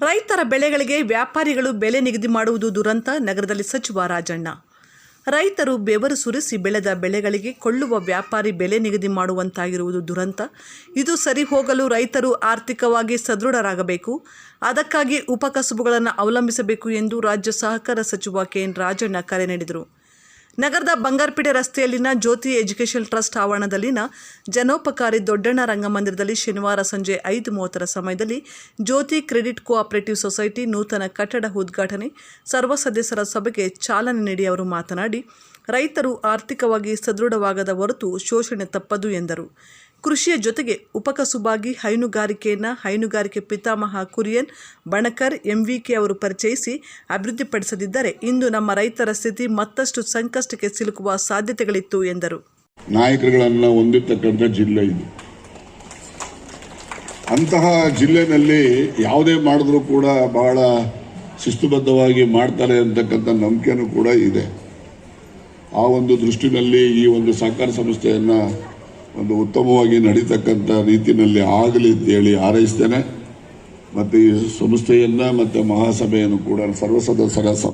ರೈತರ ಬೆಳೆಗಳಿಗೆ ವ್ಯಾಪಾರಿಗಳು ಬೆಲೆ ನಿಗದಿ ಮಾಡುವುದು ದುರಂತ. ನಗರದಲ್ಲಿ ಸಚಿವ ರಾಜಣ್ಣ. ರೈತರು ಬೆವರು ಸುರಿಸಿ ಬೆಳೆದ ಬೆಳೆಗಳಿಗೆ ಕೊಳ್ಳುವ ವ್ಯಾಪಾರಿ ಬೆಲೆ ನಿಗದಿ ಮಾಡುವಂತಾಗಿರುವುದು ದುರಂತ. ಇದು ಸರಿ ಹೋಗಲು ರೈತರು ಆರ್ಥಿಕವಾಗಿ ಸದೃಢರಾಗಬೇಕು. ಅದಕ್ಕಾಗಿ ಉಪಕಸುಬುಗಳನ್ನು ಅವಲಂಬಿಸಬೇಕು ಎಂದು ರಾಜ್ಯ ಸಹಕಾರ ಸಚಿವ ಕೆಎನ್ ರಾಜಣ್ಣ ಕರೆ ನೀಡಿದರು. ನಗರದ ಬಂಗಾರಪೇಟೆ ರಸ್ತೆಯಲ್ಲಿನ ಜ್ಯೋತಿ ಎಜುಕೇಷನ್ ಟ್ರಸ್ಟ್ ಆವರಣದಲ್ಲಿನ ಜನೋಪಕಾರಿ ದೊಡ್ಡಣ್ಣ ರಂಗಮಂದಿರದಲ್ಲಿ ಶನಿವಾರ ಸಂಜೆ 5:30 ಸಮಯದಲ್ಲಿ ಜ್ಯೋತಿ ಕ್ರೆಡಿಟ್ ಕೋಆಪರೇಟಿವ್ ಸೊಸೈಟಿ ನೂತನ ಕಟ್ಟಡ ಉದ್ಘಾಟನೆ ಸರ್ವ ಸದಸ್ಯರ ಸಭೆಗೆ ಚಾಲನೆ ನೀಡಿ ಅವರು ಮಾತನಾಡಿ, ರೈತರು ಆರ್ಥಿಕವಾಗಿ ಸದೃಢವಾಗದ ಹೊರತು ಶೋಷಣೆ ತಪ್ಪದು ಎಂದರು. ಕೃಷಿಯ ಜೊತೆಗೆ ಉಪಕಸುಬಾಗಿ ಹೈನುಗಾರಿಕೆ ಪಿತಾಮಹ ಕುರಿಯನ್ ಬಣಕರ್ ಎಂವಿಕೆ ಅವರು ಪರಿಚಯಿಸಿ ಅಭಿವೃದ್ಧಿಪಡಿಸದಿದ್ದರೆ ಇಂದು ನಮ್ಮ ರೈತರ ಸ್ಥಿತಿ ಮತ್ತಷ್ಟು ಸಂಕಷ್ಟಕ್ಕೆ ಸಿಲುಕುವ ಸಾಧ್ಯತೆಗಳಿತ್ತು ಎಂದರು. ನಾಯಕರುಗಳನ್ನು ಹೊಂದಿರತಕ್ಕಂಥ ಜಿಲ್ಲೆ ಇದು. ಅಂತಹ ಜಿಲ್ಲೆನಲ್ಲಿ ಯಾವುದೇ ಮಾಡಿದ್ರೂ ಕೂಡ ಬಹಳ ಶಿಸ್ತುಬದ್ಧವಾಗಿ ಮಾಡ್ತಾರೆ ಅಂತಕ್ಕಂಥ ನಂಬಿಕೆನೂ ಕೂಡ ಇದೆ. ಆ ಒಂದು ದೃಷ್ಟಿನಲ್ಲಿ ಈ ಒಂದು ಸಹಕಾರ ಸಂಸ್ಥೆಯನ್ನು ಒಂದು ಉತ್ತಮವಾಗಿ ನಡೀತಕ್ಕಂಥ ರೀತಿಯಲ್ಲಿ ಆಗಲಿ ಅಂತೇಳಿ ಹಾರೈಸ್ತೇನೆ. ಮತ್ತು ಈ ಸಂಸ್ಥೆಯನ್ನು ಮತ್ತು ಮಹಾಸಭೆಯನ್ನು ಕೂಡ ಸರ್ವ ಸದಸ್ಯರ